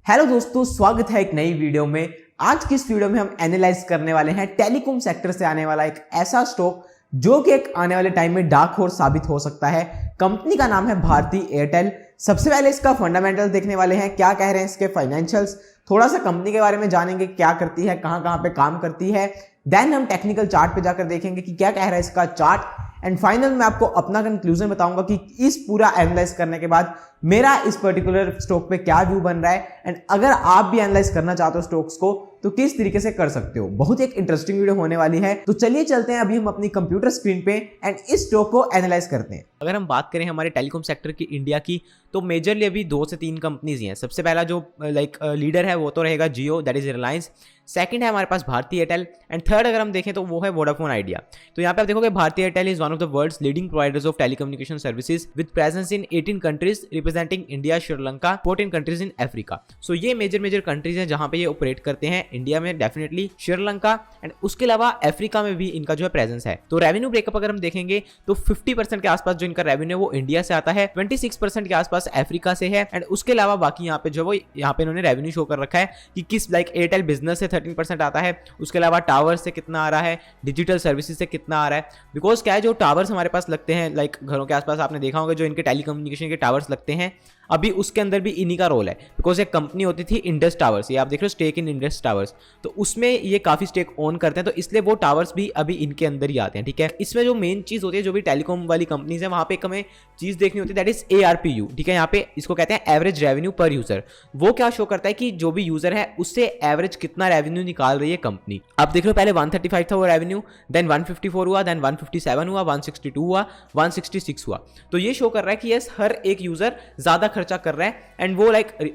Hello दोस्तों, स्वागत है एक नई वीडियो में। आज की इस वीडियो में हम एनालाइज करने वाले हैं टेलीकॉम सेक्टर से आने वाला एक ऐसा स्टॉक जो कि एक आने वाले टाइम में डार्क हॉर्स साबित हो सकता है। कंपनी का नाम है भारती एयरटेल। सबसे पहले इसका फंडामेंटल देखने वाले हैं, क्या कह रहे हैं इसके फाइनेंशियल्स, थोड़ा सा कंपनी के बारे में जानेंगे, क्या करती है, कहां पे काम करती है। देन हम टेक्निकल चार्ट पे जाकर देखेंगे कि क्या कह रहा है इसका चार्ट। एंड फाइनल में आपको अपना कंक्लूजन बताऊंगा कि इस पूरा एनालाइज करने के बाद मेरा इस पर्टिकुलर स्टॉक पे क्या व्यू बन रहा है। एंड अगर आप भी एनालाइज करना चाहते हो स्टॉक्स को तो किस तरीके से कर सकते हो। बहुत एक इंटरेस्टिंग वीडियो होने वाली है। तो चलिए चलते हैं अभी हम अपनी कंप्यूटर स्क्रीन पे एंड इस स्टॉक को एनालाइज करते हैं। अगर हम बात करें हमारे टेलीकॉम सेक्टर की इंडिया की, तो मेजरली अभी 2 से 3 कंपनीज ही हैं। सबसे पहला जो लीडर है वो तो रहेगा जियो, दैट इज रिलायंस। सेकंड है हमारे पास भारती एयरटेल एंड थर्ड अगर हम देखें तो वो है वोडाफोन आइडिया। तो यहाँ पे आप देखोगे Bharti Airtel is one of the world's leading providers of telecommunication services with presence in 18 countries representing India, Sri Lanka, 14 countries in Africa. So ये मेजर कंट्रीज हैं जहाँ पे ये ऑपरेट करते हैं। इंडिया में डेफिनेटली, श्रीलंका एंड उसके अलावा अफ्रीका में भी इनका जो है प्रेजेंस है। तो रेवेन्यू ब्रेकअप अगर हम देखेंगे तो 50% के आसपास जो इनका रेवेन्यू है वो इंडिया से आता है, 26% के आसपास अफ्रीका से है एंड उसके अलावा बाकी यहाँ पे जो वो यहाँ पे इन्होंने रेवेन्यू शो कर रखा है कि किस एयरटेल बिजनेस से 13% आता है, उसके अलावा टावर से कितना आ रहा है, डिजिटल सर्विसेज से कितना आ रहा है। बिकॉज क्या है, जो टावर्स हमारे पास लगते हैं घरों के आसपास, आपने देखा होगा जो इनके टेलीकम्युनिकेशन के टावर्स लगते हैं, अभी उसके अंदर भी इन्हीं का रोल है। बिकॉज एक कंपनी होती थी इंडस टावर्स, ये आप देख रहे हो स्टेक इन इंडस टावर्स, तो उसमें ये काफी स्टेक ओन करते हैं, तो इसलिए वो टावर्स भी अभी इनके अंदर ही आते हैं। ठीक है, इसमें जो मेन चीज होती है, जो भी टेलीकॉम वाली कंपनीज है वहां पे एक हमें चीज देखनी होती है, दैट इज ARPU। ठीक है, यहाँ पे इसको कहते हैं एवरेज रेवेन्यू पर यूजर। वो क्या शो करता है कि जो भी यूजर है उससे एवरेज कितना रेवेन्यू निकाल रही है कंपनी। आप देख रहे हो पहले 135 था वो रेवेन्यू, देन 154 हुआ, देन 157 हुआ, 162 हुआ, 166 हुआ। तो ये शो कर रहा है कि यस, हर एक यूजर ज्यादा खर्चा कर रहा है एंड वो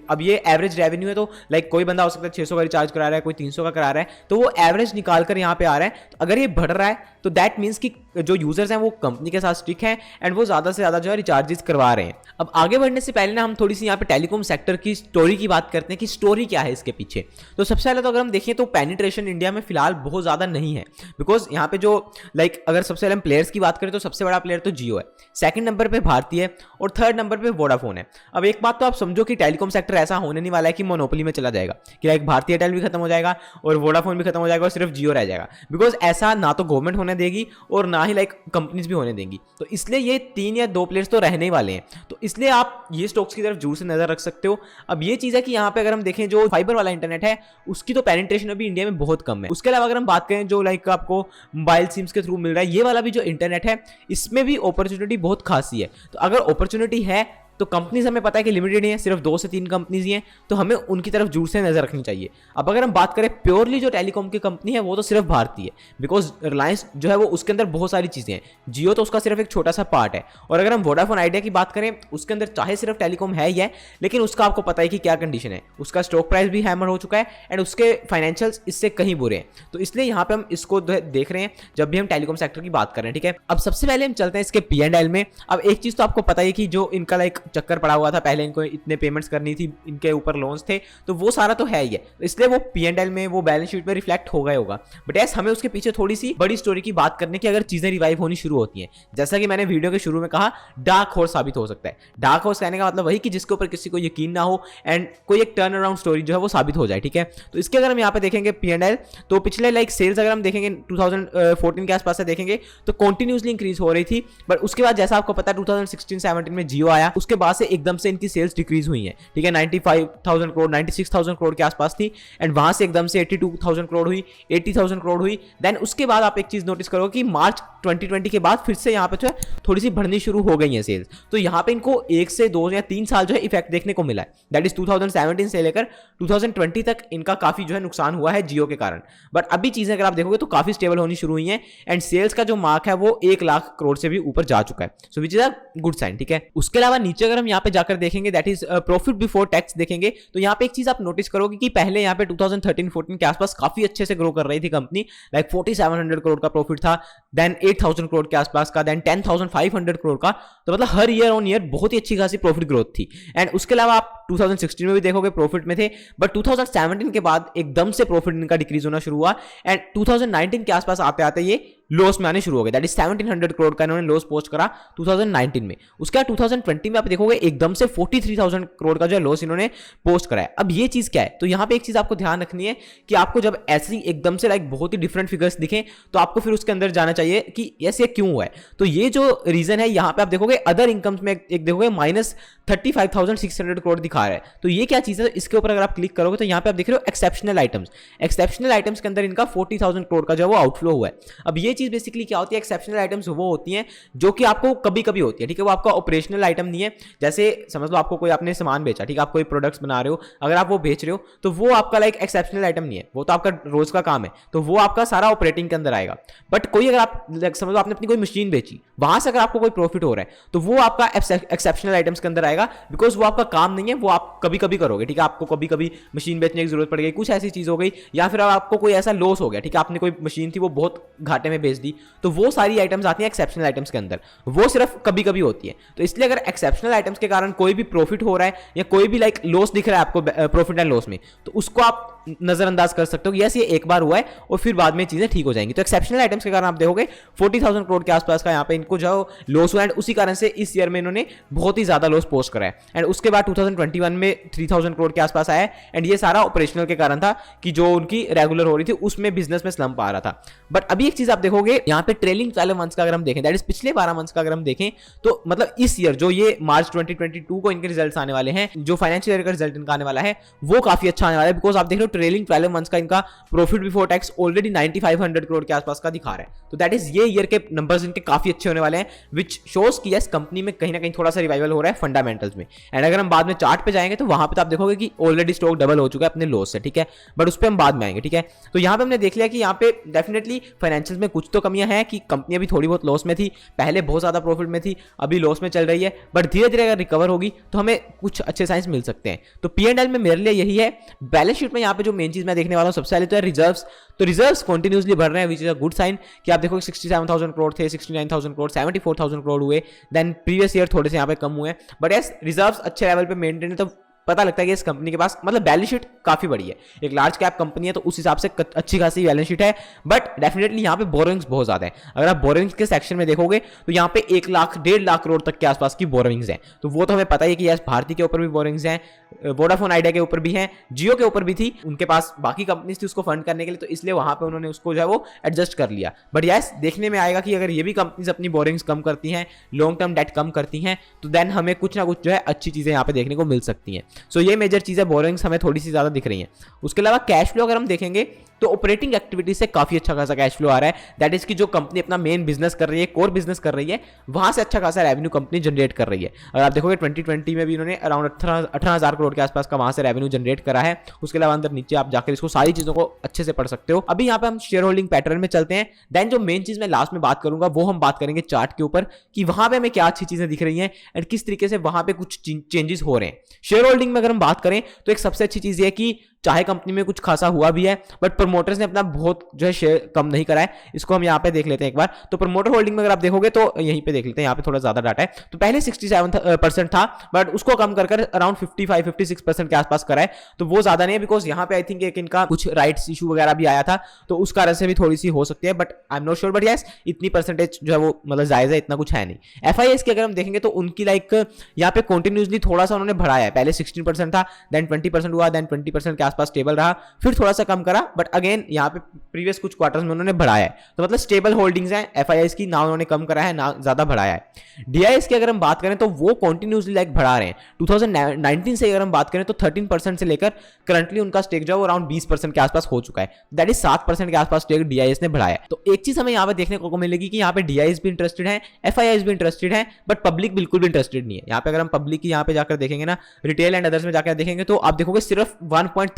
अब ये एवरेज रेवेन्यू है। तो कोई बंदा हो सकता है 600 का रिचार्ज करा रहा है, कोई 300 का करा रहा है, तो वो एवरेज निकाल कर यहाँ पे आ रहा है। तो अगर ये बढ़ रहा है तो दैट मीन्स कि जो यूजर्स हैं वो कंपनी के साथ स्टिक हैं एंड वो ज्यादा से ज्यादा जो है रिचार्जेस करवा रहे हैं। अब आगे बढ़ने से पहले ना हम थोड़ी सी यहाँ पे टेलीकॉम सेक्टर की स्टोरी की बात करते हैं कि स्टोरी क्या है इसके पीछे। तो सबसे पहले तो अगर हम देखें तो पेनिट्रेशन इंडिया में फिलहाल बहुत ज्यादा नहीं है। बिकॉज यहाँ पे जो अगर सबसे पहले हम प्लेयर्स की बात करें तो सबसे बड़ा प्लेयर तो जियो है, सेकंड नंबर पे भारती है और थर्ड नंबर पे वोडाफोन है। अब एक बात तो आप समझो कि टेलीकॉम सेक्टर ऐसा होने नहीं वाला है कि मोनोपोली में चला जाएगा कि भारती एयरटेल भी खत्म हो जाएगा और वोडाफोन भी खत्म हो जाएगा और सिर्फ जियो रह जाएगा। बिकॉज ऐसा ना तो गवर्नमेंट होने देगी और ना ही कंपनीज भी होने देंगी। तो इसलिए ये 3 या 2 प्लेयर्स तो रहने ही वाले हैं। तो इसलिए आप ये स्टॉक्स की तरफ जरूर से नजर रख सकते हो। अब ये चीज है कि यहाँ पे अगर हम देखें जो फाइबर वाला इंटरनेट है उसकी तो पेनिट्रेशन अभी इंडिया में बहुत कम है। उसके अलावा अगर हम बात करें जो आपको मोबाइल सिम्स के थ्रू मिल रहा है, ये वाला भी जो इंटरनेट है इसमें भी अपॉर्चुनिटी बहुत खासी है। तो अगर अपॉर्चुनिटी है तो कंपनीज हमें पता है कि लिमिटेड ही है, सिर्फ 2 से 3 कंपनीज ही हैं, तो हमें उनकी तरफ जरूर से नजर रखनी चाहिए। अब अगर हम बात करें प्योरली जो टेलीकॉम की कंपनी है वो तो सिर्फ भारती है। बिकॉज रिलायंस जो है वो उसके अंदर बहुत सारी चीजें हैं, जियो तो उसका सिर्फ एक छोटा सा पार्ट है। और अगर हम वोडाफोन आइडिया की बात करें उसके अंदर चाहे सिर्फ टेलीकॉम है ही है, लेकिन उसका आपको पता है कि क्या कंडीशन है, उसका स्टॉक प्राइस भी हैमर हो चुका है एंड उसके फाइनेंशियल्स इससे कहीं बुरे हैं। तो इसलिए यहाँ पे हम इसको देख रहे हैं जब भी हम टेलीकॉम सेक्टर की बात कर रहे हैं। ठीक है, अब सबसे पहले हम चलते हैं इसके P&L में। अब एक चीज तो आपको पता है कि जो इनका चक्कर पड़ा हुआ था, पहले इनको इतने पेमेंट्स करनी थी, इनके ऊपर लोन्स थे, तो वो सारा तो है ही है, इसलिए वो P&L में, वो बैलेंस शीट में रिफ्लेक्ट हो गया होगा। बट यस, हमें उसके पीछे थोड़ी सी बड़ी स्टोरी की बात करने की अगर चीजें रिवाइव होनी शुरू होती हैं, जैसा कि मैंने वीडियो के शुरू में कहा, डार्क हॉर्स साबित हो सकता है। डार्क हॉर्स कहने का मतलब वही कि जिसके ऊपर किसी को यकीन ना हो एंड कोई एक टर्न अराउंड स्टोरी जो है वो साबित हो जाए। ठीक है, तो इसके अगर हम यहाँ पे देखेंगे P&L, तो पिछले सेल्स अगर हम देखेंगे 2014 के आसपास से देखेंगे तो कंटिन्यूसली इंक्रीज हो रही थी। बट उसके बाद जैसा आपको पता है 2016-17 में जियो आया, उसके बाद से एकदम से इनकी सेल्स डिक्रीज हुई है। ठीक है, 95,000 करोड़ 96,000 करोड़ के आसपास थी एंड वहां से एकदम से 82,000 करोड़ हुई, 80,000 करोड़ हुई। देन उसके बाद आप एक चीज नोटिस करोगे कि मार्च 2020 के बाद फिर से यहाँ पे जो है थोड़ी सी बढ़नी शुरू हो गई है सेल्स। तो यहाँ पे इनको 1 से 2 या 3 साल जो है इफेक्ट देखने को मिला है, दैट इज 2017 से लेकर 2020 तक इनका काफी जो है नुकसान हुआ है जियो के कारण। बट अभी चीजें अगर आप देखोगे तो काफी स्टेबल होनी शुरू हुई है एंड सेल्स का जो मार्क है वो 1 लाख करोड़ से भी ऊपर जा चुका है, so which is a good sign. ठीक है, उसके अलावा नीचे अगर हम यहाँ पे जाकर देखेंगे that is profit before tax देखेंगे, तो यहाँ पे एक चीज आप नोटिस करोगे कि पहले यहाँ पे 2013-14 के आसपास काफी अच्छे से ग्रो कर रही थी कंपनी, 4700 करोड़ का प्रॉफिट था, देन 8000 करोड़ के आसपास का, देन 10,500 करोड़ का। तो मतलब हर ईयर ऑन ईयर बहुत ही अच्छी खासी प्रॉफिट ग्रोथ थी। एंड उसके अलावा आप 2016 में भी देखोगे प्रॉफिट में थे, बट 2017 के बाद एकदम से प्रॉफिट इनका डिक्रीज होना शुरू हुआ एंड 2019 के आसपास आते आते ये लॉस में आने शुरू हो गए। दैट इज 1700 करोड़ का इन्होंने लॉस पोस्ट करा 2019 में। उसके बाद 2020 में आप देखोगे एकदम से 43,000 करोड़ का जो लॉस इन्होंने पोस्ट करा है। अब ये चीज क्या है, तो यहां पे एक चीज आपको ध्यान रखनी है कि आपको जब ऐसे ही एकदम से लाइक बहुत ही डिफरेंट फिगर्स दिखें तो आपको फिर उसके अंदर जाना चाहिए कि यस ये क्यों हुआ है। तो ये जो रीजन है यहाँ पे आप देखोगे अदर इनकम्स में एक देखोगे माइनस 35,600 करोड़ दिखा रहा है। तो ये क्या चीज है, इसके ऊपर अगर आप क्लिक करोगे तो यहाँ पे आप देख रहे हो एक्सेप्शनल आइटम्स। एक्सेप्शनल आइटम्स के अंदर इनका 40,000 करोड़ का जो है वो आउटफ्लो हुआ है। अब ये चीज बेसिकली क्या होती है, एक्सेप्शनल आइटम्स वो होती हैं जो कि आपको कभी कभी होती है, ठीक है, वो आपका ऑपरेशनल आइटम नहीं है। जैसे समझ लो आपको कोई आपने सामान बेचा, ठीक है, आप कोई प्रोडक्ट्स बना रहे हो, अगर आप वो बेच रहे हो तो वो आपका लाइक एक्सेप्शनल आइटम नहीं है, वो तो आपका रोज का काम है, तो वो आपका सारा ऑपरेटिंग के अंदर आएगा। बट कोई अगर आप समझ लो आपने अपनी कोई मशीन बेची, वहां से अगर आपको कोई प्रॉफिट हो रहा है तो वो आपका एक्सेप्शनल आइटम्स के अंदर आएगा, बिकॉज वो आपका काम नहीं है, वो आप कभी कभी करोगे, ठीक है, आपको कभी कभी मशीन बेचने की जरूरत पड़ गई, कुछ ऐसी चीज हो गई, या फिर आपको कोई ऐसा लॉस हो गया, ठीक है, आपने कोई मशीन थी वो बहुत घाटे में बेच दी, तो वो सारी आइटम्स आती हैं एक्सेप्शनल आइटम्स के अंदर, वो सिर्फ कभी कभी होती है। तो इसलिए अगर एक्सेप्शनल आइटम्स के कारण कोई भी प्रॉफिट हो रहा है या कोई भी लाइक लॉस दिख रहा है आपको प्रॉफिट एंड लॉस में, तो उसको आप नजरअंदाज कर सकते हो कि यस ये एक बार हुआ है और फिर बाद में चीजें ठीक हो जाएंगी। तो एक्सेप्शनल आइटम्स के कारण आप देखोगे 40,000 करोड़ के आसपास का यहाँ पे इनको जो लॉस हुआ, एंड उसी कारण से इस ईयर में इन्होंने बहुत ही ज्यादा लॉस पोस्ट करा है। एंड उसके बाद 2021 में 3,000 करोड़ के आसपास आया, एंड ये सारा ऑपरेशनल के कारण था कि जो उनकी रेगुलर हो रही थी उसमें बिजनेस में स्लंप आ रहा था। बट अभी एक चीज आप देखोगे यहाँ पे ट्रेलिंग 12 मंथ्स का अगर हम देखें, दैट इज पिछले 12 मंथ्स का अगर हम देखें, तो मतलब इस ईयर जो ये मार्च 2022 को इनके रिजल्ट्स आने वाले हैं, जो फाइनेंशियल ईयर का रिजल्ट इनका आने वाला है वो काफी अच्छा आने वाला है, बिकॉज आप देख रहे हो ट्रेलिंग 12 मंथ्स का इनका profit before tax already 9500 crore के आसपास का दिखा रहा है। तो दैट इज ये ईयर के नंबर्स इनके काफी अच्छे होने वाले हैं, विच शोज कि यस कंपनी में कहीं ना कहीं थोड़ा सा रिवाइवल हो रहा है फंडामेंटल्स में। एंड अगर हम बाद में चार्ट पे जाएंगे तो वहां पे तो आप देखोगे कि ऑलरेडी स्टॉक डबल हो चुका है अपने लॉस से, ठीक है, बट उस पर हम बाद में आएंगे, ठीक है। तो यहाँ पे हमने देख लिया कि यहाँ पे डेफिनेटली फाइनेंशियल में कुछ तो कमियां हैं कि कंपनी अभी थोड़ी बहुत लॉस में थी, पहले बहुत ज्यादा प्रॉफिट में थी, अभी लॉस में चल रही है, बट धीरे धीरे अगर रिकवर होगी तो हमें कुछ अच्छे साइंस मिल सकते हैं। तो P&L में मेरे लिए यही है। बैलेंस शीट में यहाँ पे जो मेन चीज मैं देखने वाला हूँ सबसे पहले तो है रिजर्व्स। तो रिजर्व्स कंटिन्यूअसली बढ़ रहे हैं, which is a good sign कि आप देखो 67,000 करोड़ थे, 69,000 करोड़, 74,000 करोड़ हुए, देन प्रीवियस ईयर थोड़े से यहाँ पे कम हुए, बट यस रिजर्व्स अच्छे लेवल पे मेंटेन है। तो पता लगता है कि इस कंपनी के पास मतलब बैलेंस शीट काफी बड़ी है, एक लार्ज कैप कंपनी है तो उस हिसाब से अच्छी खासी बैलेंस शीट है, बट डेफिनेटली यहाँ पे बोरोइंग्स बहुत ज्यादा है। अगर आप बोरोइंग्स के सेक्शन में देखोगे तो यहाँ पे 1 लाख 1.5 लाख करोड़ तक के आसपास की बोरोइंग्स हैं। तो वो तो हमें पता ही है कि यस भारती के ऊपर भी बोरोइंग्स हैं, वोडाफोन आइडिया के ऊपर भी हैं, जियो के ऊपर भी थी, उनके पास बाकी कंपनीज थी उसको फंड करने के लिए, तो इसलिए वहां पे उन्होंने उसको जो है वो एडजस्ट कर लिया। बट यस देखने में आएगा कि अगर ये भी कंपनीज अपनी बोरिंग्स कम करती हैं, लॉन्ग टर्म डेट कम करती हैं, तो देन हमें कुछ ना कुछ जो है अच्छी चीजें यहाँ पे देखने को मिल सकती हैं। सो ये मेजर चीजें बोरिंग्स हमें थोड़ी सी ज्यादा दिख रही हैं। उसके अलावा कैश फ्लो अगर हम देखेंगे तो ऑपरेटिंग एक्टिविटी से काफी अच्छा खासा कैश फ्लो आ रहा है। दैट इज कि जो कंपनी अपना मेन बिजनेस कर रही है, कोर बिजनेस कर रही है, वहां से अच्छा खासा रेवेन्यू कंपनी जनरेट कर रही है। अगर आप देखोगे 2020 में भी इन्होंने अराउंड 18,000 करोड़ के आसपास का वहां से रेवेन्यू जनरेट करा है। उसके अलावा अंदर नीचे आप जाकर इसको सारी चीजों को अच्छे से पढ़ सकते हो। अभी यहाँ पे हम शेयर होल्डिंग पैटर्न में चलते हैं। देन जो मेन चीज मैं लास्ट में बात करूंगा वो हम बात करेंगे चार्ट के ऊपर कि वहां पे हमें क्या अच्छी चीजें दिख रही हैं एंड किस तरीके से वहां पे कुछ चेंजेस हो रहे हैं। शेयर होल्डिंग में अगर हम बात करें तो एक सबसे अच्छी चीज ये है कि चाहे कंपनी में कुछ खासा हुआ भी है बट प्रमोटर्स ने अपना बहुत जो है शेयर कम नहीं करा है। इसको हम यहाँ पे देख लेते हैं एक बार। तो प्रमोटर होल्डिंग में अगर आप देखोगे तो यहीं पे देख लेते हैं, यहाँ पे थोड़ा ज्यादा डाटा है। तो पहले 67% था बट उसको कम कर अराउंड 55-56% के आसपास करा है। तो वो ज्यादा नहीं है बिकॉज यहाँ पे आई थिंक एक इनका कुछ राइट्स इशू वगैरह भी आया था, तो उस कारण से भी थोड़ी सी हो सकती है, but I am not sure. But yes इतनी परसेंटेज जो है वो मतलब जायज है, इतना कुछ है नहीं। FIS की अगर हम देखेंगे तो उनकी लाइक यहाँ पे कंटिन्यूसली थोड़ा सा उन्होंने बढ़ाया है। पहले 16% था, देन 20% हुआ, देन 20% के आसपास स्टेबल रहा, फिर थोड़ा सा कम करा, बट अगेन यहाँ पे प्रीवियस कुछ क्वार्टर्स में उन्होंने बढ़ाया है। तो मतलब स्टेबल होल्डिंग्स हैं FIS की, ना उन्होंने कम करा है ना ज्यादा बढ़ाया है। DIS की अगर हम बात करें तो वो कंटिन्यूसली लाइक बढ़ा रहे हैं। 2019 से अगर हम बात करें तो 13% से लेकर करंटली उनका स्टेक जो है अराउंड 20% के आसपास हो चुका है। दैट इज 7% के आसपास स्टेक DIS ने बढ़ाया है। तो एक चीज हमें यहाँ पे देखने को मिलेगी कि यहाँ पे DIS भी इंटरेस्टेड है, FIS भी इंटरेस्टेड है, बट पब्लिक बिल्कुल भी इंटरेस्टेड नहीं है। यहाँ पे अगर हम पब्लिक की यहाँ पे जाकर देखेंगे ना, रिटेल एंड अदर्स में जाकर देखेंगे तो आप देखोगे सिर्फ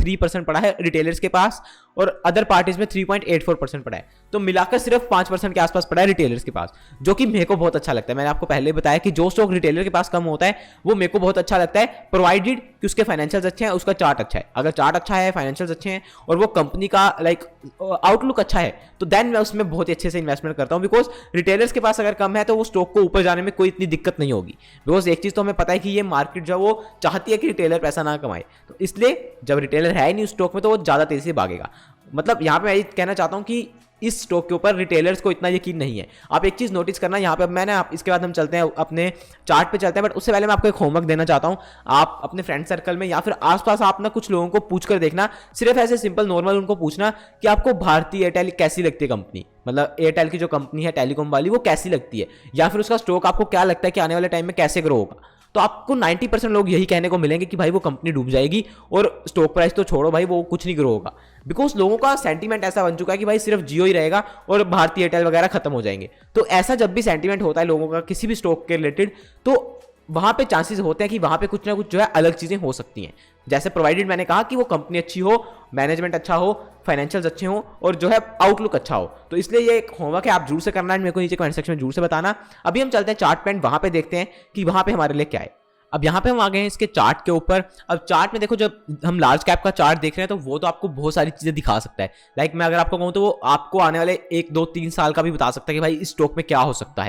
3.3% पड़ा है रिटेलर्स के पास और अदर पार्टीज में 3.84% पड़ा है। तो मिलाकर सिर्फ 5% के आसपास पड़ा है रिटेलर्स के पास, जो कि मेरे को बहुत अच्छा लगता है। मैंने आपको पहले बताया कि जो स्टॉक रिटेलर के पास कम होता है वो मेरे को बहुत अच्छा लगता है, प्रोवाइडेड कि उसके फाइनेंशियल्स अच्छे हैं, उसका चार्ट अच्छा है। अगर चार्ट अच्छा है, फाइनेंशियल्स अच्छे हैं और वो कंपनी का लाइक आउटलुक अच्छा है, तो देन मैं उसमें बहुत ही अच्छे से इन्वेस्टमेंट करता हूँ। बिकॉज रिटेलर्स के पास अगर कम है तो वो स्टॉक को ऊपर जाने में कोई इतनी दिक्कत नहीं होगी। बिकॉज एक चीज तो हमें पता है कि ये मार्केट जो वो चाहती है कि रिटेलर पैसा ना कमाए, तो इसलिए जब रिटेलर है नहीं उस स्टॉक में तो वो ज्यादा तेजी से भागेगा। मतलब यहाँ पे मैं ये कहना चाहता हूँ कि इस स्टॉक के ऊपर रिटेलर्स को इतना यकीन नहीं है। आप एक चीज नोटिस करना यहाँ पे, मैंने आप इसके बाद हम चलते हैं अपने चार्ट पे चलते हैं, बट उससे पहले मैं आपको एक होमवर्क देना चाहता हूँ। आप अपने फ्रेंड सर्कल में या फिर आसपास आप ना कुछ लोगों को पूछ कर देखना, सिर्फ ऐसे सिंपल नॉर्मल उनको पूछना कि आपको भारतीय एयरटेल कैसी लगती है कंपनी, मतलब एयरटेल की जो कंपनी है टेलीकॉम वाली वो कैसी लगती है, या फिर उसका स्टॉक आपको क्या लगता है कि आने वाले टाइम में कैसे ग्रो होगा। तो आपको 90% लोग यही कहने को मिलेंगे कि भाई वो कंपनी डूब जाएगी और स्टॉक प्राइस तो छोड़ो भाई, वो कुछ नहीं ग्रो होगा। बिकॉज लोगों का सेंटीमेंट ऐसा बन चुका है कि भाई सिर्फ जियो ही रहेगा और भारतीय एयरटेल वगैरह खत्म हो जाएंगे। तो ऐसा जब भी सेंटीमेंट होता है लोगों का किसी भी स्टॉक के रिलेटेड, तो वहां पे चांसेस होते हैं कि वहां पे कुछ ना कुछ जो है अलग चीजें हो सकती हैं। जैसे प्रोवाइडेड मैंने कहा कि वो कंपनी अच्छी हो, मैनेजमेंट अच्छा हो, फाइनेंशियल्स अच्छे हो और जो है आउटलुक अच्छा हो। तो इसलिए ये एक होमवर्क है, आप जरूर से करना है, मेरे को नीचे कमेंट सेक्शन में जरूर से बताना। अभी हम चलते हैं चार्ट पे, वहां पे देखते हैं कि वहां पे हमारे लिए क्या है। अब यहाँ पे हम आ गए हैं इसके चार्ट के ऊपर। अब चार्ट में देखो, जब हम लार्ज कैप का चार्ट देख रहे हैं तो वो तो आपको बहुत सारी चीजें दिखा सकता है। लाइक मैं अगर आपको कहूँ तो वो आपको आने वाले 1, 2, 3 साल का भी बता सकता है कि भाई इस स्टॉक में क्या हो सकता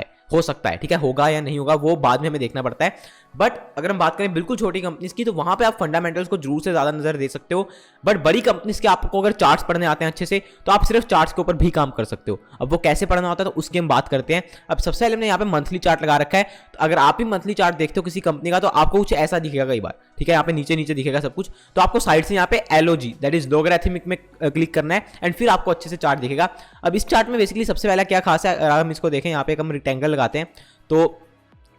है, ठीक है, होगा या नहीं होगा वो बाद में हमें देखना पड़ता है। बट अगर हम बात करें बिल्कुल छोटी कंपनीज की, तो वहां पे आप फंडामेंटल्स को जरूर से ज्यादा नजर दे सकते हो। बट बड़ी कंपनीज के आपको अगर चार्ट्स पढ़ने आते हैं अच्छे से, तो आप सिर्फ चार्ट्स के ऊपर भी काम कर सकते हो। अब वो कैसे पढ़ना होता है तो उसकी हम बात करते हैं। अब सबसे पहले हमने यहाँ पे मंथली चार्ट लगा रखा है। तो अगर आप ही मंथली चार्ट देखते हो किसी कंपनी का, तो आपको कुछ ऐसा दिखेगा कई बार, ठीक है, यहाँ पे नीचे नीचे दिखेगा सब कुछ। तो आपको साइड से यहाँ पे LOG दैट इज लोगरिथमिक में क्लिक करना है एंड फिर आपको अच्छे से चार्ट दिखेगा। अब इस चार्ट में बेसिकली सबसे पहला क्या खास है, अगर हम इसको देखें, यहाँ पे हम रेक्टेंगल लगाते हैं, तो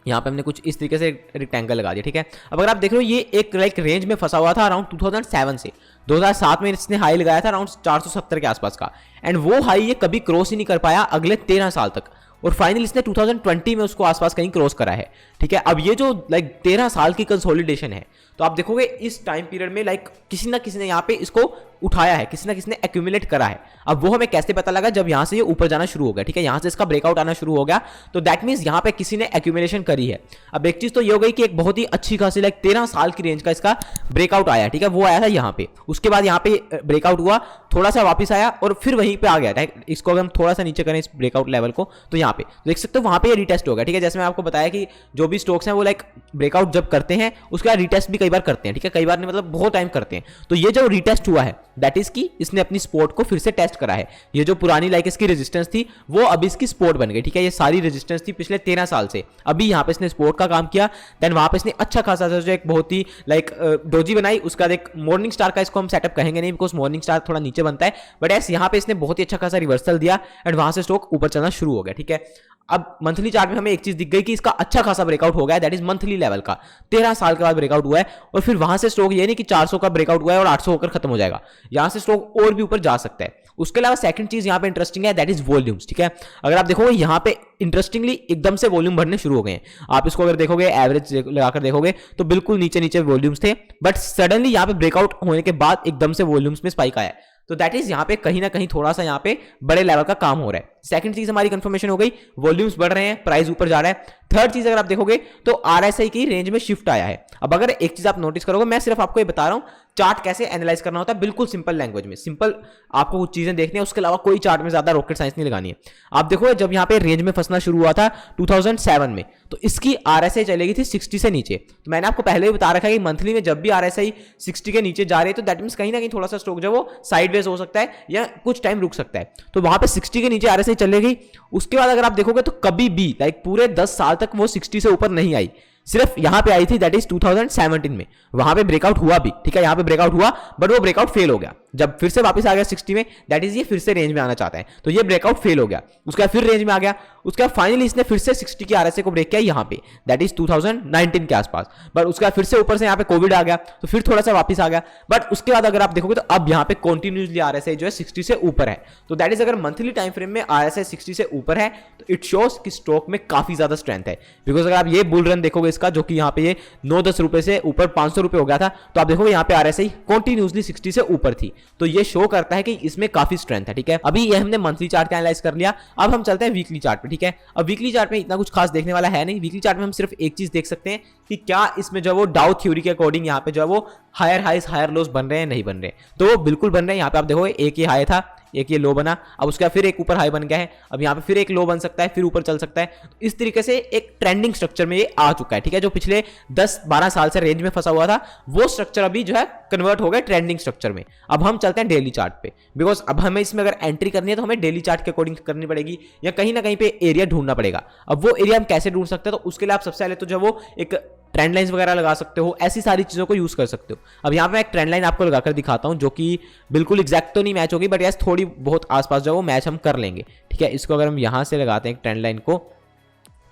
यहाँ पे हमने कुछ इस तरीके से रेक्टेंगल लगा दिया, ठीक है। अब अगर आप देख रहे हो ये एक लाइक रेंज में फंसा हुआ था अराउंड 2007 से 2007 में इसने हाई लगाया था अराउंड 470 के आसपास का, एंड वो हाई ये कभी क्रॉस ही नहीं कर पाया अगले 13 साल तक, और फाइनली इसने 2020 में उसको आसपास कहीं क्रॉस करा है, ठीक है। अब ये जो लाइक 13 साल की कंसोलिडेशन है, तो आप देखोगे इस टाइम पीरियड में लाइक किसी ना किसी ने यहाँ पे इसको उठाया है, किसी ना किसी ने एक्यूमुलेट करा है। अब वो हमें कैसे पता लगा, जब यहाँ से ये ऊपर जाना शुरू हो गया, ठीक है, यहाँ से इसका ब्रेकआउट आना शुरू हो गया, तो दैट मीन्स यहाँ पे किसी ने एक्यूमुलेशन करी है। अब एक चीज तो ये हो गई कि एक बहुत ही अच्छी खासी लाइक 13 साल की रेंज का इसका ब्रेकआउट आया, ठीक है, वो आया था यहाँ पे, उसके बाद यहाँ पे ब्रेकआउट हुआ, थोड़ा सा वापस आया और फिर वहीं पे आ गया। इसको अगर हम थोड़ा सा नीचे करें इस ब्रेकआउट लेवल को, तो यहाँ पे देख सकते हो वहां पे रिटेस्ट हो गया, ठीक है। जैसे मैं आपको बताया कि जो भी स्टॉक्स हैं वो लाइक ब्रेकआउट जब करते हैं उसके बाद रिटेस्ट भी कई बार करते हैं, ठीक है, कई बार नहीं मतलब बहुत टाइम करते हैं। तो ये जो रिटेस्ट हुआ है दैट इज की इसने अपनी सपोर्ट को फिर से टेस्ट करा है। ये जो पुरानी लाइक इसकी रेजिस्टेंस थी वो अब इसकी सपोर्ट बन गई, ठीक है। ये सारी रेजिस्टेंस थी पिछले 13 साल से, अभी यहाँ पे इसने सपोर्ट का काम किया, देन वहां पे इसने अच्छा खासा जो एक बहुत ही लाइक डोजी बनाई। उसका एक मॉर्निंग स्टार का इसको हम सेटअप कहेंगे नहीं, बिकॉज मॉर्निंग स्टार थोड़ा नीचे बनता है, बट ऐसे यहाँ पे इसने बहुत ही अच्छा खासा रिवर्सल दिया एंड वहां से स्टॉक ऊपर चलना शुरू हो गया, ठीक है। अब मंथली चार्ट में हमें एक चीज दिख गई कि इसका अच्छा खासा ब्रेकआउट हो गया है, दैट इज मंथली लेवल का 13 साल के बाद ब्रेकआउट हुआ है, और फिर वहां से स्टॉक ये नहीं कि 400 का ब्रेकआउट हुआ है और 800 होकर खत्म हो जाएगा, यहां से स्टॉक और भी ऊपर जा सकता है। उसके अलावा सेकंड चीज यहां पे इंटरेस्टिंग है, दैट इज वॉल्यूम्स, ठीक है। अगर आप देखोगे यहां पे इंटरेस्टिंगली एकदम से वॉल्यूम बढ़ने शुरू हो गए हैं। आप इसको अगर देखोगे एवरेज लगाकर देखोगे तो बिल्कुल नीचे नीचे वॉल्यूम्स थे, बट सडनली यहां पे ब्रेकआउट होने के बाद एकदम से वॉल्यूम्स में स्पाइक आया है। तो दैट इज यहाँ पे कहीं ना कहीं थोड़ा सा यहाँ पे बड़े लेवल का काम हो रहा है। सेकंड चीज हमारी कंफर्मेशन हो गई, वॉल्यूम्स बढ़ रहे हैं, प्राइस ऊपर जा रहा है। थर्ड चीज अगर आप देखोगे तो RSI की रेंज में शिफ्ट आया है। अब अगर एक चीज आप नोटिस करोगे, मैं सिर्फ आपको ये बता रहा हूं चार्ट कैसे एनालाइज करना होता है, बिल्कुल सिंपल लैंग्वेज में, सिंपल आपको कुछ चीजें देखनी है, उसके अलावा कोई चार्ट में ज्यादा रॉकेट साइंस नहीं लगानी है। आप देखो जब यहाँ पे रेंज में फंसना शुरू हुआ था 2007 में, तो इसकी RSI चलेगी थी 60 से नीचे। तो मैंने आपको पहले भी बता रखा है कि मंथली में जब भी RSI 60 के नीचे जा रही है तो दैट मींस कहीं ना कहीं थोड़ा सा स्टॉक जो वो साइडवेज हो सकता है या कुछ टाइम रुक सकता है। तो वहां पे 60 के नीचे RSI चलेगी, उसके बाद अगर आप देखोगे तो कभी भी लाइक पूरे 10 साल तक वो 60 से ऊपर नहीं आई, सिर्फ यहां पे आई थी, दैट इज 2017 में। वहां पे ब्रेकआउट हुआ भी, ठीक है, यहां पे ब्रेकआउट हुआ बट वो ब्रेकआउट फेल हो गया। जब फिर से वापस आ गया 60 में, दैट इज ये फिर से रेंज में आना चाहता है, तो ये ब्रेकआउट फेल हो गया, उसके बाद फिर रेंज में आ गया, उसके बाद फाइनली इसने फिर से 60 की आरएसए को ब्रेक किया यहाँ पे, दैट इज 2019 के आसपास, बट उसके बाद फिर से ऊपर से यहाँ पे कोविड आ गया तो फिर थोड़ा सा वापस आ गया, बट उसके बाद अगर आप देखोगे तो अब यहाँ पे कंटिन्यूअसली आरएसए जो है 60 से ऊपर है, तो दैट इज अगर मंथली टाइम फ्रेम में आरएसए 60 से ऊपर है तो इट शोज कि स्टॉक में काफी ज्यादा स्ट्रेंथ है, बिकॉज अगर आप ये बुल रन देखोगे इसका, जो कि यहाँ पे ये 9-10 रुपए से ऊपर 500 रुपए हो गया था, तो आप देखोगे यहाँ पे आरएसआई कंटिन्यूअसली 60 से ऊपर थी, तो ये शो करता है कि इसमें काफी स्ट्रेंथ है। ठीक है, अभी ये हमने मंथली चार्ट का एनालाइज कर लिया, अब हम चलते हैं वीकली चार्ट पे। ठीक है, अब वीकली चार्ट में इतना कुछ खास देखने वाला है नहीं, वीकली चार्ट में हम सिर्फ एक चीज देख सकते हैं कि क्या इसमें जो वो डाउ थ्योरी के अकॉर्डिंग यहाँ पे जो वो हायर हाइज हायर लोस बन रहे हैं, नहीं बन रहे, तो वो बिल्कुल बन रहे हैं। यहाँ पे आप देखोगे एक ये हाई था, एक ये लो बना, अब उसका फिर एक ऊपर हाई बन गया है, अब यहाँ पे फिर एक लो बन सकता है, फिर ऊपर चल सकता है, तो इस तरीके से एक ट्रेंडिंग स्ट्रक्चर में ये आ चुका है। ठीक है, जो पिछले 10-12 साल से रेंज में फंसा हुआ था वो स्ट्रक्चर अभी जो है कन्वर्ट हो गया ट्रेंडिंग स्ट्रक्चर में। अब हम चलते हैं डेली चार्ट पे, बिकॉज अब हमें इसमें अगर एंट्री करनी है तो हमें डेली चार्ट के अकॉर्डिंग करनी पड़ेगी, या कहीं ना कहीं पे एरिया ढूंढना पड़ेगा। अब वो एरिया हम कैसे ढूंढ सकते हैं, तो उसके लिए आप सबसे पहले तो जो वो एक ट्रेंड लाइन्स वगैरह लगा सकते हो, ऐसी सारी चीज़ों को यूज़ कर सकते हो। अब यहाँ पे मैं एक ट्रेंड लाइन आपको लगाकर दिखाता हूँ, जो कि बिल्कुल एग्जैक्ट तो नहीं मैच होगी, बट यस थोड़ी बहुत आसपास जो वो मैच हम कर लेंगे। ठीक है, इसको अगर हम यहाँ से लगाते हैं एक ट्रेंड लाइन को,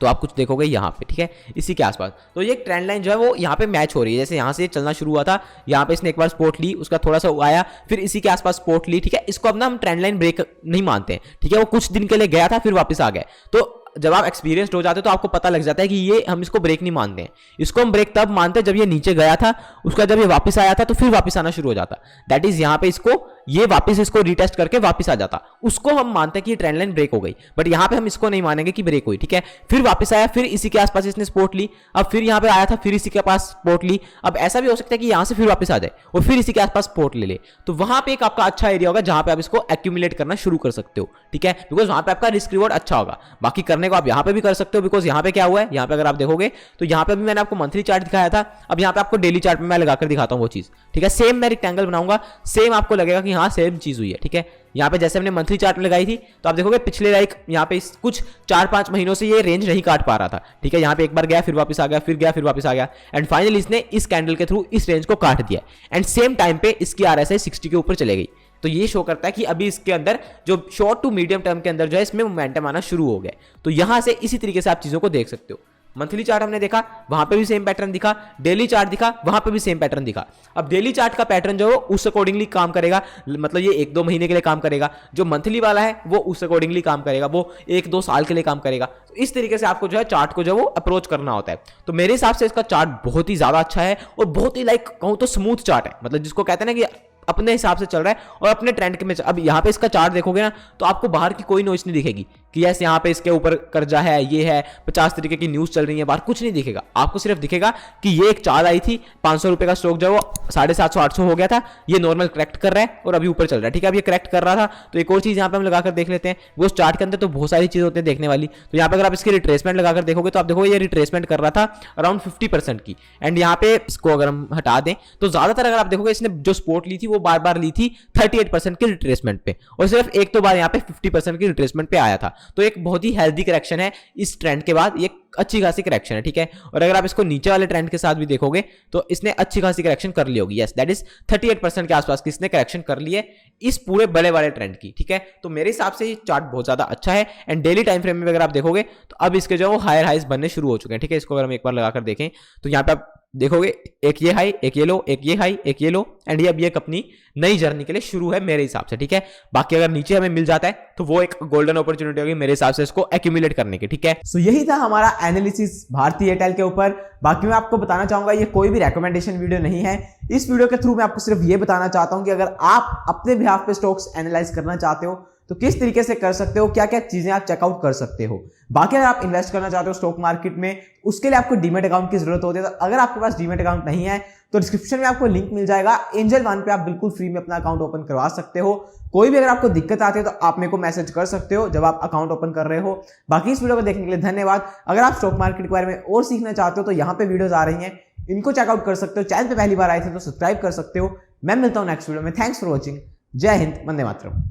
तो आप कुछ देखोगे यहाँ पे, ठीक है, इसी के आसपास, तो ये ट्रेंड लाइन जो है वो यहाँ पे मैच हो रही है। जैसे यहाँ से चलना शुरू हुआ था, यहाँ पे इसने एक बार सपोर्ट ली, उसका थोड़ा सा आया, फिर इसी के आसपास सपोर्ट ली। ठीक है, इसको अब ना हम ट्रेंड लाइन ब्रेक नहीं मानते हैं। ठीक है, वो कुछ दिन के लिए गया था, फिर वापस आ गया, तो जब आप एक्सपीरियंस्ड हो जाते हो तो आपको पता लग जाता है कि ये हम इसको ब्रेक नहीं मानते हैं। इसको हम ब्रेक तब मानते हैं जब ये नीचे गया था, उसका जब ये वापस आया था तो फिर वापस आना शुरू हो जाता, दैट इज यहाँ पे इसको ये वापस इसको रिटेस्ट करके वापस आ जाता, उसको हम मानते हैं कि ये ट्रेंड लाइन ब्रेक हो गई। बट यहाँ पे हम इसको नहीं मानेंगे कि ब्रेक हुई। ठीक है, फिर वापस आया, फिर इसी के आसपास इसने सपोर्ट ली, अब फिर यहाँ पे आया था, फिर इसी के पास सपोर्ट ली, अब ऐसा भी हो सकता है कि यहाँ से फिर वापस आ जाए और फिर इसी के आसपास सपोर्ट ले ले, तो वहां पे एक आपका अच्छा एरिया होगा जहां पे आप इसको एक्यूमुलेट करना शुरू कर सकते हो। ठीक है, बिकॉज वहां पे आपका रिस्क रिवॉर्ड अच्छा होगा। बाकी करने को आप यहाँ पे भी कर सकते हो, बिकॉज यहाँ पे क्या हुआ है, यहाँ पे अगर आप देखोगे तो यहाँ पे भी मैंने आपको मंथली चार्ट दिखाया था, अब यहाँ पे आपको डेली चार्ट में मैं लगाकर दिखाता हूँ वो चीज। ठीक है, सेम मैं रेक्टेंगल बनाऊंगा, सेम आपको लगेगा कि हाँ सेम चीज हुई है। ठीक है, यहाँ पे जैसे हमने मंथली चार्ट में लगाई थी, तो आप देखोगे पिछले लाइक यहाँ पे कुछ 4-5 महीनों से ये रेंज नहीं काट पा रहा था। ठीक है, यहाँ पे एक बार गया, फिर वापस आ गया, फिर गया, फिर वापस आ गया, एंड फाइनली इसने इस कैंडल के थ्रू इस रेंज को काट दिया, एंड सेम टाइम पे इसकी आरएसआई 60 के ऊपर चले गई। तो ये शो करता है कि अभी इसके अंदर जो शॉर्ट टू मीडियम टर्म के अंदर जो है इसमें मोमेंटम आना शुरू हो गया। तो यहां से इसी तरीके से आप चीजों को देख सकते हो। मंथली चार्ट हमने देखा, वहां पे भी सेम पैटर्न दिखा, डेली चार्ट दिखा, वहां पे भी सेम पैटर्न दिखा। अब डेली चार्ट का पैटर्न जो है उस अकॉर्डिंगली काम करेगा, मतलब ये 1-2 महीने के लिए काम करेगा, जो मंथली वाला है वो उस अकॉर्डिंगली काम करेगा, वो 1-2 साल के लिए काम करेगा। तो इस तरीके से आपको जो है चार्ट को जो वो अप्रोच करना होता है। तो मेरे हिसाब से इसका चार्ट बहुत ही ज्यादा अच्छा है और बहुत ही लाइक कहूं तो स्मूथ चार्ट है, मतलब जिसको कहते हैं ना कि अपने हिसाब से चल रहा है और अपने ट्रेंड के में। अब यहाँ पे इसका चार्ट देखोगे ना तो आपको बाहर की कोई नॉइज नहीं दिखेगी कि यस यहाँ पे इसके ऊपर कर्जा है, ये है, 50 तरीके की न्यूज चल रही है, बाहर कुछ नहीं दिखेगा। आपको सिर्फ दिखेगा कि ये एक चार्ट आई थी, 500 रुपए का स्टॉक जो है वो 750-800 हो गया था, ये नॉर्मल करेक्ट कर रहा है और अभी ऊपर चल रहा है। ठीक है, अब ये करेक्ट कर रहा था, तो एक और चीज यहाँ पे हम लगाकर देख लेते हैं। वो चार्ट के अंदर तो बहुत सारी चीजें होती है देखने वाली। तो यहाँ पे अगर आप इसकी रिट्रेसमेंट लगाकर देखोगे तो आप देखोगे ये रिट्रेसमेंट कर रहा था अराउंड 50% की, एंड यहाँ पे इसको अगर हम हटा दें तो ज्यादातर अगर आप देखोगे इसने जो सपोर्ट ली थी वो बार बार ली थी 38% की रिट्रेसमेंट पे, और सिर्फ एक तो बार यहाँ पे 50% की रिट्रेसमेंट पे आया था। तो एक बहुत ही हेल्दी करेक्शन है इस ट्रेंड के बाद, ये अच्छी खासी करेक्शन है। ठीक है, और अगर आप इसको नीचे वाले ट्रेंड के साथ भी देखोगे तो इसने अच्छी खासी करेक्शन कर ली होगी। यस, दैट इज 38% के आसपास की इसने करेक्शन कर ली है इस पूरे बड़े वाले ट्रेंड की। ठीक है, तो मेरे हिसाब से ये चार्ट बहुत ज्यादा अच्छा है, एंड डेली टाइम फ्रेम में अगर आप देखोगे तो अब इसके जो वो हायर हाइज बनने शुरू हो चुके हैं। ठीक है, इसको अगर हम एक बार लगाकर देखें तो यहाँ पे आप देखोगे एक ये हाई, एक ये लो, एक ये हाई, एक ये लो, एंड ये अब ये अपनी नई जर्नी के लिए शुरू है मेरे हिसाब से। ठीक है, बाकी अगर नीचे हमें मिल जाता है तो वो एक गोल्डन अपॉर्चुनिटी होगी मेरे हिसाब से इसको एक्यूमुलेट करने की। ठीक है, सो यही था हमारा एनालिसिस भारती एयरटेल के ऊपर। बाकी मैं आपको बताना चाहूंगा ये कोई भी रेकमेंडेशन वीडियो नहीं है। इस वीडियो के थ्रू मैं आपको सिर्फ ये बताना चाहता हूं कि अगर आप अपने बिहाफ पे स्टॉक्स एनालाइज करना चाहते हो तो किस तरीके से कर सकते हो, क्या क्या चीजें आप चेकआउट कर सकते हो। बाकी अगर आप इन्वेस्ट करना चाहते हो स्टॉक मार्केट में, उसके लिए आपको डीमेट अकाउंट की जरूरत होती है। तो अगर आपके पास डीमेट अकाउंट नहीं है तो डिस्क्रिप्शन में आपको लिंक मिल जाएगा, एंजल वन पे आप बिल्कुल फ्री में अपना अकाउंट ओपन करवा सकते हो। कोई भी अगर आपको दिक्कत आती है तो आप मेरे को मैसेज कर सकते हो जब आप अकाउंट ओपन कर रहे हो। बाकी इस वीडियो को देखने के लिए धन्यवाद। अगर आप स्टॉक मार्केट के बारे में और सीखना चाहते हो तो यहाँ पे वीडियोज आ रही हैं, इनको चेकआउट कर सकते हो। चैनल पे पहली बार आए थे तो सब्सक्राइब कर सकते हो। मैं मिलता हूँ नेक्स्ट वीडियो में। Thanks for watching. जय हिंद, वंदे मातरम।